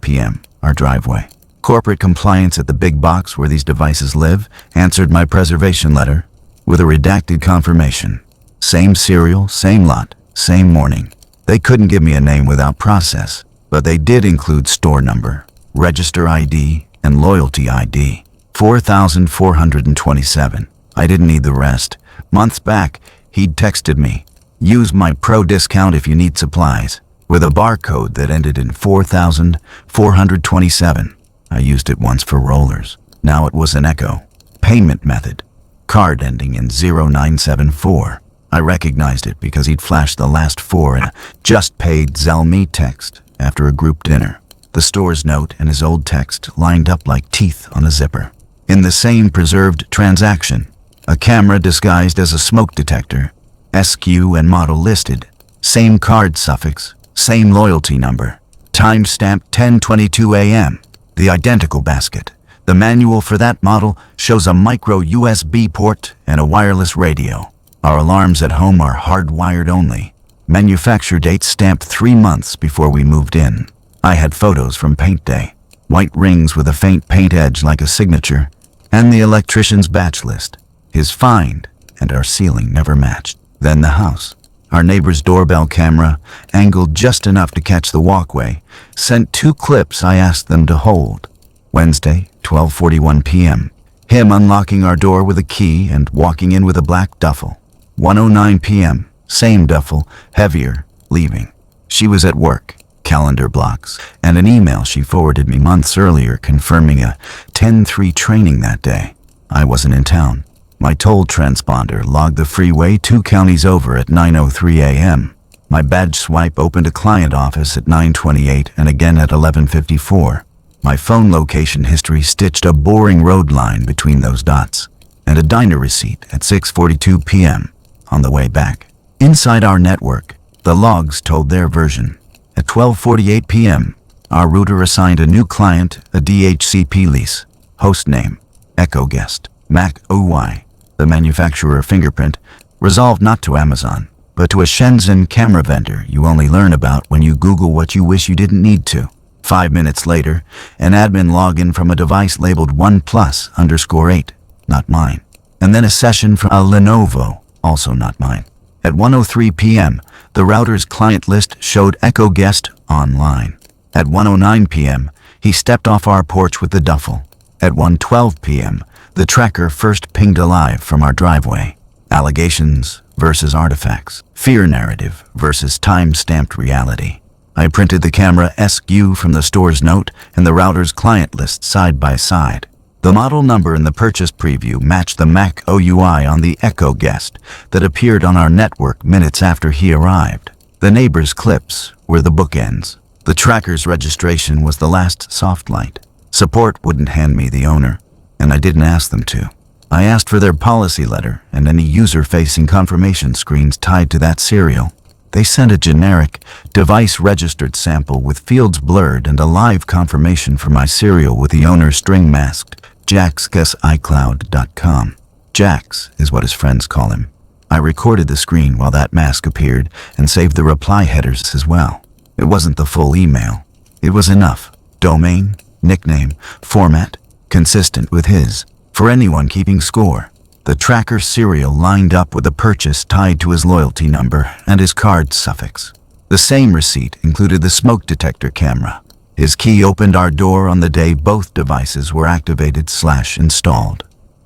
p.m. Our driveway. Corporate compliance at the big box where these devices live answered my preservation letter with a redacted confirmation. Same serial, same lot, same morning. They couldn't give me a name without process, but they did include store number, register ID, and loyalty ID. 4427. I didn't need the rest. Months back, he'd texted me, use my pro discount if you need supplies, with a barcode that ended in 4427. I used it once for rollers. Now it was an echo. Payment method. Card ending in 0974. I recognized it because he'd flashed the last 4 in a just paid Zelle me text after a group dinner. The store's note and his old text lined up like teeth on a zipper. In the same preserved transaction, a camera disguised as a smoke detector, SQ and model listed, same card suffix, Same loyalty number. Timestamp 10:22 a.m. The identical basket. The manual for that model shows a micro USB port and a wireless radio. Our alarms at home are hardwired only. Manufacture date stamped 3 months before we moved in. I had photos from paint day. White rings with a faint paint edge like a signature, and the electrician's batch list. His find and our ceiling never matched. Then the house. Our neighbor's doorbell camera, angled just enough to catch the walkway, sent 2 clips I asked them to hold. Wednesday, 12:41 p.m. Him unlocking our door with a key and walking in with a black duffel. 1:09 p.m. Same duffel, heavier, leaving. She was at work. Calendar blocks, and an email she forwarded me months earlier confirming a 10-3 training that day. I wasn't in town. My toll transponder logged the freeway 2 counties over at 9:03 a.m. My badge swipe opened a client office at 9:28 and again at 11:54. My phone location history stitched a boring road line between those dots, and a diner receipt at 6:42 p.m. on the way back. Inside our network, the logs told their version. At 12:48 p.m., our router assigned a new client a DHCP lease. Host name, Echo Guest, Mac OY. The manufacturer fingerprint, resolved not to Amazon, but to a Shenzhen camera vendor you only learn about when you Google what you wish you didn't need to. 5 minutes later, an admin login from a device labeled OnePlus_8, not mine. And then a session from a Lenovo, also not mine. At 1:03 p.m., the router's client list showed Echo Guest online. At 1:09 p.m., he stepped off our porch with the duffel. At 1:12 p.m., the tracker first pinged alive from our driveway. Allegations versus artifacts. Fear narrative versus time-stamped reality. I printed the camera SKU from the store's note and the router's client list side by side. The model number in the purchase preview matched the Mac OUI on the Echo Guest that appeared on our network minutes after he arrived. The neighbor's clips were the bookends. The tracker's registration was the last soft light. Support wouldn't hand me the owner, and I didn't ask them to. I asked for their policy letter and any user-facing confirmation screens tied to that serial. They sent a generic, device-registered sample with fields blurred and a live confirmation for my serial with the owner string masked. jax@icloud.com. Jax is what his friends call him. I recorded the screen while that mask appeared and saved the reply headers as well. It wasn't the full email. It was enough. Domain, nickname, format, consistent with his. For anyone keeping score, the tracker serial lined up with the purchase tied to his loyalty number and his card suffix. The same receipt included the smoke detector camera. His key opened our door on the day both devices were activated/installed.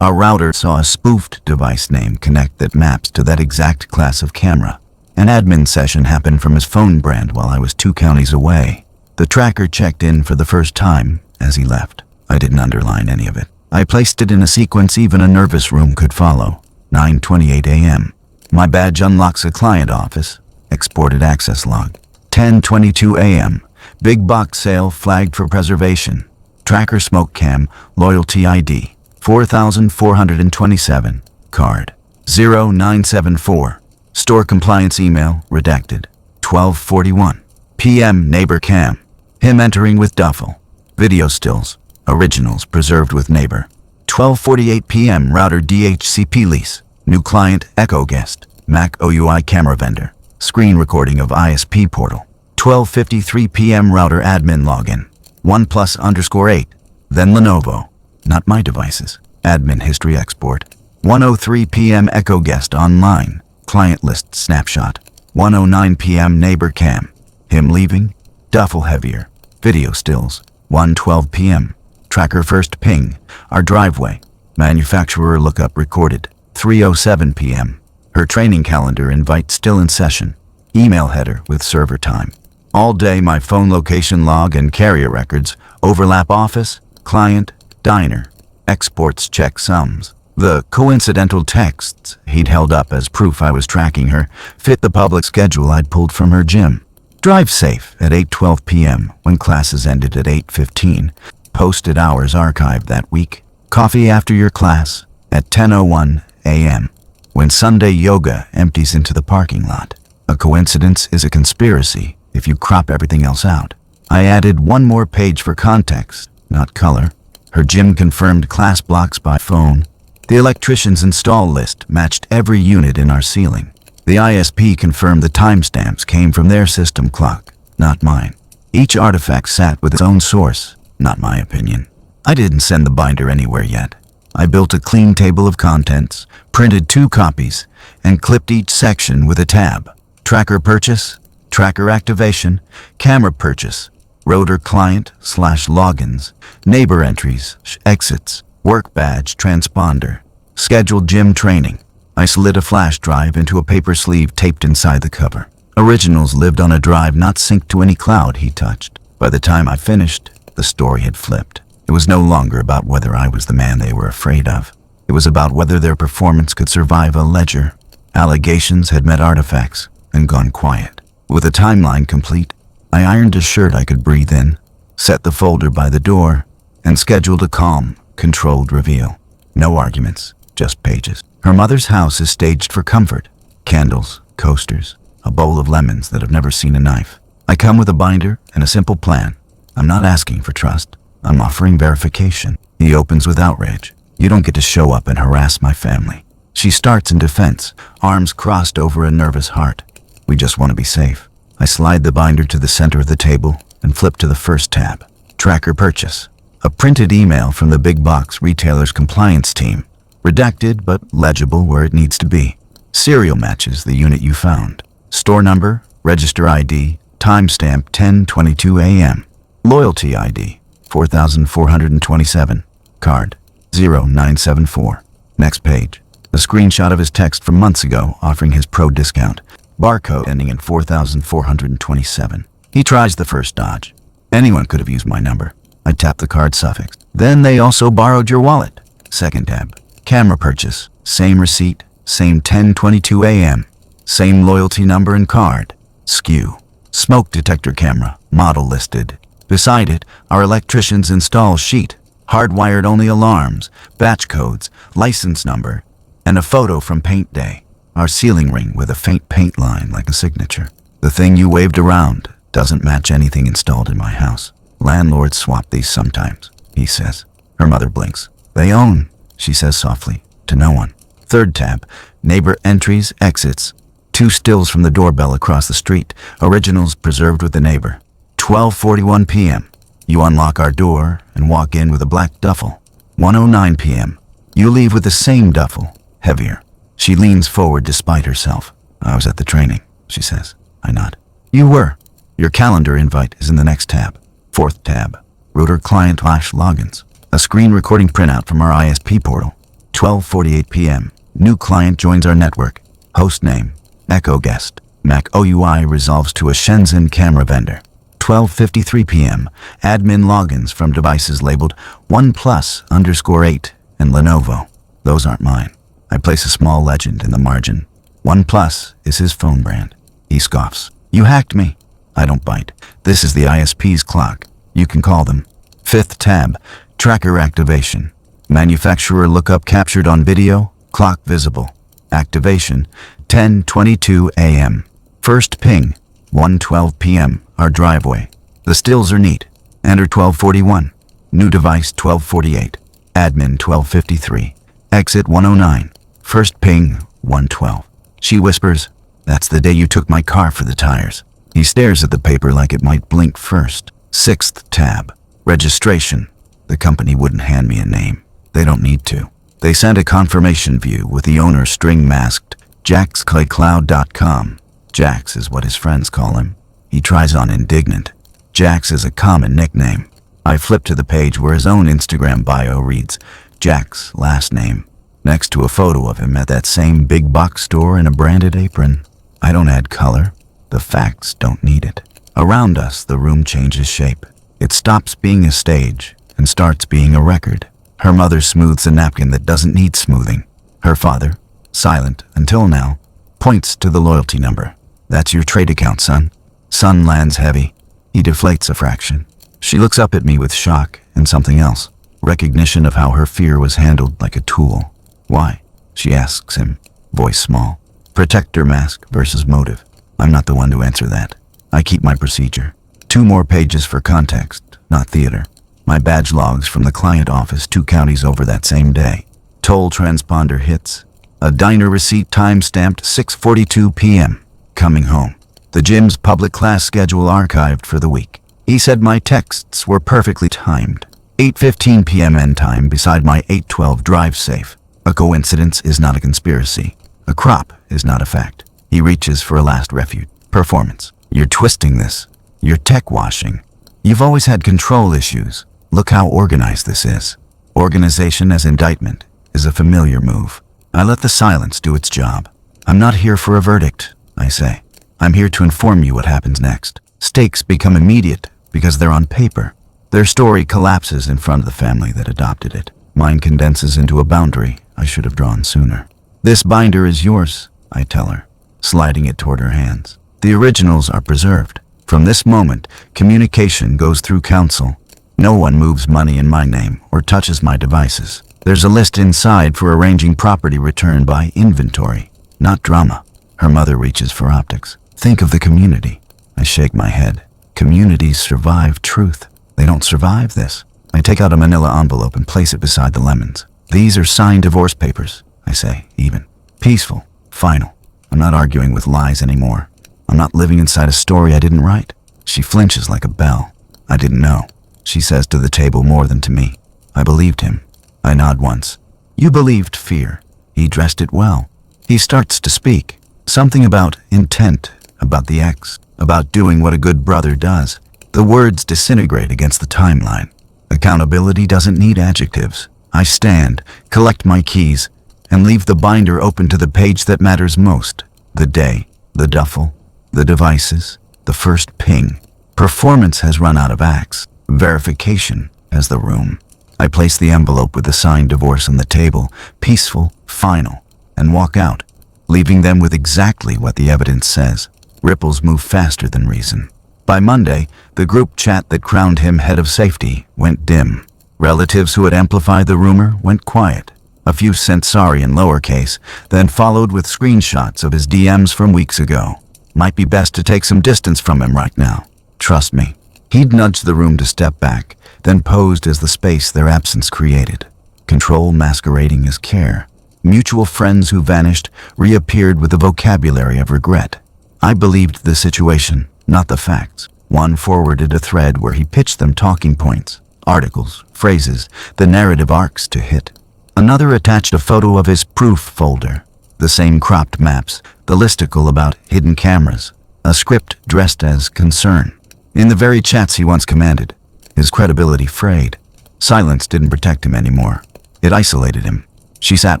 Our router saw a spoofed device name connect that maps to that exact class of camera. An admin session happened from his phone brand while I was 2 counties away. The tracker checked in for the first time as he left. I didn't underline any of it. I placed it in a sequence even a nervous room could follow. 9:28 a.m. My badge unlocks a client office. Exported access log. 10:22 a.m. Big box sale flagged for preservation. Tracker smoke cam, loyalty ID, 4427. Card, 0974. Store compliance email, redacted. 12:41 p.m. Neighbor cam. Him entering with duffel. Video stills, originals preserved with neighbor. 12:48 p.m. Router DHCP lease. New client Echo Guest. Mac OUI camera vendor. Screen recording of ISP portal. 12:53 p.m. router admin login. OnePlus_8. Then Lenovo. Not my devices. Admin history export. 1:03 p.m. Echo Guest online. Client list snapshot. 1:09 p.m. neighbor cam. Him leaving. Duffel heavier. Video stills. 1:12 p.m. Tracker first ping. Our driveway. Manufacturer lookup recorded. 3:07 p.m. Her training calendar invite still in session. Email header with server time. All day my phone location log and carrier records overlap office, client, diner. Exports check sums. The coincidental texts he'd held up as proof I was tracking her fit the public schedule I'd pulled from her gym. Drive safe at 8:12 p.m. when classes ended at 8:15. Posted hours archived that week. Coffee after your class at 10:01 a.m. when Sunday yoga empties into the parking lot. A coincidence is a conspiracy if you crop everything else out. I added one more page for context, not color. Her gym confirmed class blocks by phone. The electrician's install list matched every unit in our ceiling. The ISP confirmed the timestamps came from their system clock, not mine. Each artifact sat with its own source, not my opinion. I didn't send the binder anywhere yet. I built a clean table of contents, printed 2 copies, and clipped each section with a tab. Tracker purchase, tracker activation, camera purchase, rotor client/logins, neighbor entries, exits, work badge transponder, scheduled gym training. I slid a flash drive into a paper sleeve taped inside the cover. Originals lived on a drive not synced to any cloud he touched. By the time I finished, the story had flipped. It was no longer about whether I was the man they were afraid of. It was about whether their performance could survive a ledger. Allegations had met artifacts and gone quiet. With a timeline complete, I ironed a shirt I could breathe in, set the folder by the door, and scheduled a calm, controlled reveal. No arguments, just pages. Her mother's house is staged for comfort. Candles, coasters, a bowl of lemons that have never seen a knife. I come with a binder and a simple plan. I'm not asking for trust. I'm offering verification. He opens with outrage. You don't get to show up and harass my family. She starts in defense, arms crossed over a nervous heart. We just want to be safe. I slide the binder to the center of the table and flip to the first tab. Tracker purchase. A printed email from the big box retailer's compliance team. Redacted but legible where it needs to be. Serial matches the unit you found. Store number, register ID, timestamp 10:22 a.m. Loyalty ID, 4427. Card, 0974. Next page. A screenshot of his text from months ago offering his pro discount. Barcode ending in 4427. He tries the first dodge. Anyone could have used my number. I tap the card suffix. Then they also borrowed your wallet. Second tab. Camera purchase. Same receipt. Same 10:22 a.m. Same loyalty number and card. SKU. Smoke detector camera. Model listed. Beside it, our electrician's install sheet. Hardwired only alarms. Batch codes. License number. And a photo from paint day. Our ceiling ring with a faint paint line like a signature. The thing you waved around doesn't match anything installed in my house. Landlords swap these sometimes, he says. Her mother blinks. They own, she says softly, to no one. Third tab, neighbor entries, exits. 2 stills from the doorbell across the street. Originals preserved with the neighbor. 12:41 p.m. You unlock our door and walk in with a black duffel. 1:09 p.m. You leave with the same duffel, heavier. She leans forward despite herself. I was at the training, she says. I nod. You were. Your calendar invite is in the next tab. Fourth tab. Router client/logins. A screen recording printout from our ISP portal. 12:48 p.m. New client joins our network. Host name. Echo guest. Mac OUI resolves to a Shenzhen camera vendor. 12:53 p.m. Admin logins from devices labeled OnePlus_8 and Lenovo. Those aren't mine. I place a small legend in the margin. OnePlus is his phone brand. He scoffs. You hacked me. I don't bite. This is the ISP's clock. You can call them. Fifth tab. Tracker activation. Manufacturer lookup captured on video. Clock visible. Activation. 10:22 a.m. First ping. 1:12 p.m. Our driveway. The stills are neat. Enter 12:41. New device 12:48. Admin 12:53. Exit 1:09. First ping 1:12. She whispers, "That's the day you took my car for the tires." He stares at the paper like it might blink first. Sixth tab. Registration. The company wouldn't hand me a name. They don't need to. They sent a confirmation view with the owner string masked. JaxClayCloud.com. Jax is what his friends call him. He tries on indignant. Jax is a common nickname. I flip to the page where his own Instagram bio reads, Jax, last name, next to a photo of him at that same big box store in a branded apron. I don't add color. The facts don't need it. Around us, the room changes shape. It stops being a stage and starts being a record. Her mother smooths a napkin that doesn't need smoothing. Her father, silent until now, points to the loyalty number. That's your trade account, son. Son lands heavy. He deflates a fraction. She looks up at me with shock and something else. Recognition of how her fear was handled like a tool. Why? She asks him, voice small. Protector mask versus motive. I'm not the one to answer that. I keep my procedure. 2 more pages for context, not theater. My badge logs from the client office 2 counties over that same day. Toll transponder hits. A diner receipt time-stamped 6:42 p.m. Coming home. The gym's public class schedule archived for the week. He said my texts were perfectly timed. 8:15 p.m. end time beside my 8:12 drive safe. A coincidence is not a conspiracy. A crop is not a fact. He reaches for a last refuge. Performance. You're twisting this. You're tech washing. You've always had control issues. Look how organized this is. Organization as indictment is a familiar move. I let the silence do its job. I'm not here for a verdict, I say. I'm here to inform you what happens next. Stakes become immediate because they're on paper. Their story collapses in front of the family that adopted it. Mine condenses into a boundary I should have drawn sooner. This binder is yours, I tell her, sliding it toward her hands. The originals are preserved. From this moment, communication goes through counsel. No one moves money in my name or touches my devices. There's a list inside for arranging property return by inventory, not drama. Her mother reaches for optics. Think of the community. I shake my head. Communities survive truth. They don't survive this. I take out a manila envelope and place it beside the lemons. These are signed divorce papers, I say, even. Peaceful, final. I'm not arguing with lies anymore. I'm not living inside a story I didn't write. She flinches like a bell. I didn't know. She says to the table more than to me. I believed him. I nod once. You believed fear. He dressed it well. He starts to speak. Something about intent, about the ex, about doing what a good brother does. The words disintegrate against the timeline. Accountability doesn't need adjectives. I stand, collect my keys, and leave the binder open to the page that matters most. The day, the duffel, the devices, the first ping. Performance has run out of acts. Verification has the room. I place the envelope with the signed divorce on the table, peaceful, final, and walk out, leaving them with exactly what the evidence says. Ripples move faster than reason. By Monday, the group chat that crowned him head of safety went dim. Relatives who had amplified the rumor went quiet. A few sent sorry in lowercase, then followed with screenshots of his DMs from weeks ago. Might be best to take some distance from him right now. Trust me. He'd nudged the room to step back, then posed as the space their absence created. Control masquerading as care. Mutual friends who vanished reappeared with the vocabulary of regret. I believed the situation, not the facts. One forwarded a thread where he pitched them talking points, articles, phrases, the narrative arcs to hit. Another attached a photo of his proof folder, the same cropped maps, the listicle about hidden cameras, a script dressed as concern. In the very chats he once commanded, his credibility frayed. Silence didn't protect him anymore. It isolated him. She sat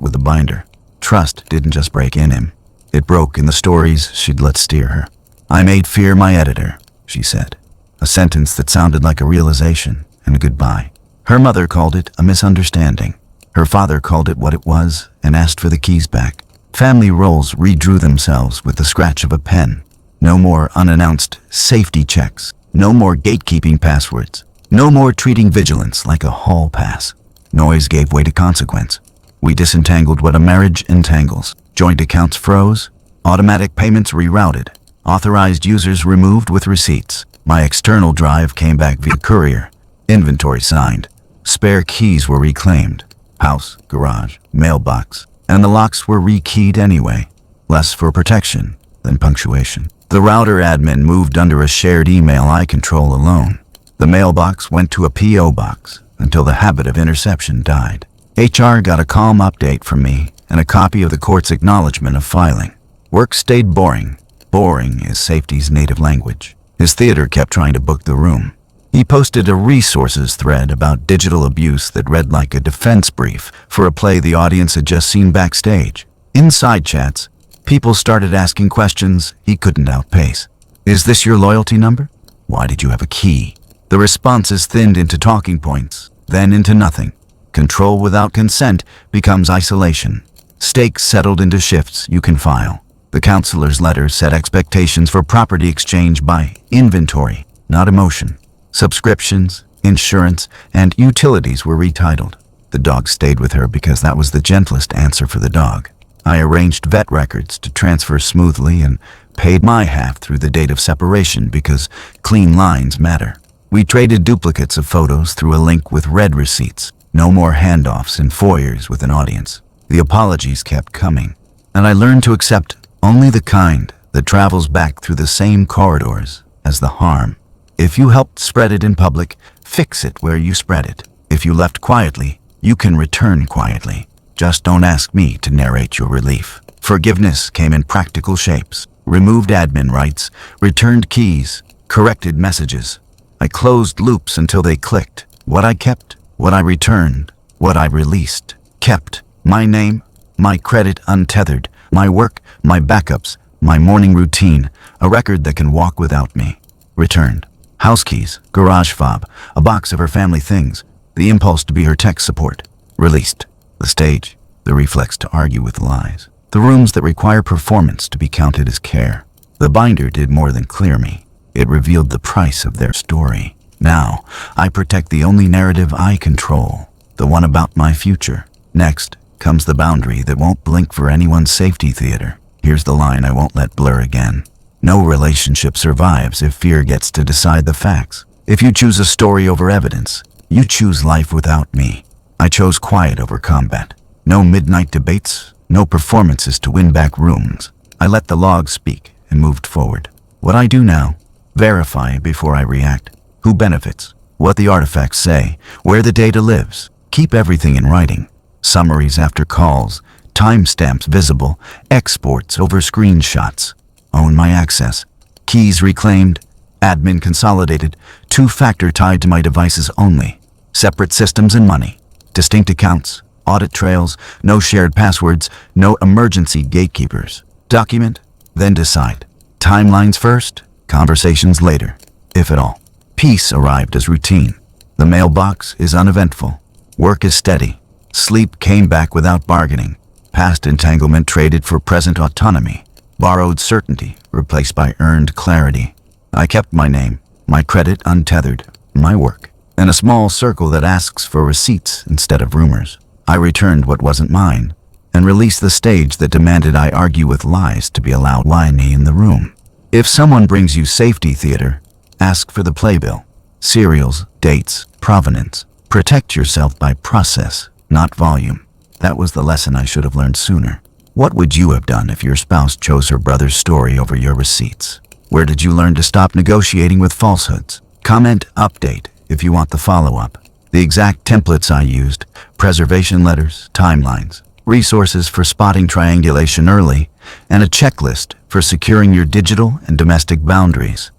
with the binder. Trust didn't just break in him. It broke in the stories she'd let steer her. I made fear my editor, she said. A sentence that sounded like a realization and a goodbye. Her mother called it a misunderstanding. Her father called it what it was and asked for the keys back. Family roles redrew themselves with the scratch of a pen. No more unannounced safety checks. No more gatekeeping passwords. No more treating vigilance like a hall pass. Noise gave way to consequence. We disentangled what a marriage entangles. Joint accounts froze. Automatic payments rerouted. Authorized users removed with receipts. My external drive came back via courier. Inventory signed. Spare keys were reclaimed. House, garage, mailbox. And the locks were rekeyed anyway. Less for protection than punctuation. The router admin moved under a shared email I control alone. The mailbox went to a P.O. box until the habit of interception died. HR got a calm update from me and a copy of the court's acknowledgement of filing. Work stayed boring. Boring is safety's native language. His theater kept trying to book the room. He posted a resources thread about digital abuse that read like a defense brief for a play the audience had just seen backstage. Inside chats, people started asking questions he couldn't outpace. Is this your loyalty number? Why did you have a key? The responses thinned into talking points, then into nothing. Control without consent becomes isolation. Stakes settled into shifts you can file. The counselor's letter set expectations for property exchange by inventory, not emotion. Subscriptions, insurance, and utilities were retitled. The dog stayed with her because that was the gentlest answer for the dog. I arranged vet records to transfer smoothly and Paid my half through the date of separation because clean lines matter. We traded duplicates of photos through a link with red receipts. No more handoffs in foyers with an audience. The apologies kept coming, and I learned to accept only the kind that travels back through the same corridors as the harm. If you helped spread it in public, fix it where you spread it. If you left quietly, you can return quietly. Just don't ask me to narrate your relief. Forgiveness came in practical shapes. Removed admin rights, returned keys, corrected messages. I closed loops until they clicked. What I kept, what I returned, what I released. Kept my name, my credit untethered, my work, my backups, my morning routine, a record that can walk without me. Returned house keys, garage fob, a box of her family things, the impulse to be her tech support. Released the stage, the reflex to argue with lies, the rooms that require performance to be counted as care. The binder did more than clear me. It revealed the price of their story. Now, I protect the only narrative I control, the one about my future. Next comes the boundary that won't blink for anyone's safety theater. Here's the line I won't let blur again. No relationship survives if fear gets to decide the facts. If you choose a story over evidence, you choose life without me. I chose quiet over combat. No midnight debates, no performances to win back rooms. I let the logs speak and moved forward. What I do now, verify before I react. Who benefits? What the artifacts say? Where the data lives? Keep everything in writing. Summaries after calls, timestamps visible, exports over screenshots. Own my access. Keys reclaimed, admin consolidated, two-factor tied to my devices only. Separate systems and money. Distinct accounts, audit trails, no shared passwords, no emergency gatekeepers. Document, then decide. Timelines first, conversations later, if at all. Peace arrived as routine. The mailbox is uneventful. Work is steady. Sleep came back without bargaining. Past entanglement traded for present autonomy. Borrowed certainty replaced by earned clarity. I kept my name, my credit untethered, my work, and a small circle that asks for receipts instead of rumors. I returned what wasn't mine and released the stage that demanded I argue with lies to be allowed whiny in the room. If someone brings you safety theater, ask for the playbill. Serials, dates, provenance. Protect yourself by process, not volume. That was the lesson I should have learned sooner. What would you have done if your spouse chose her brother's story over your receipts? Where did you learn to stop negotiating with falsehoods? Comment update if you want the follow-up. The exact templates I used, preservation letters, timelines, resources for spotting triangulation early, and a checklist for securing your digital and domestic boundaries.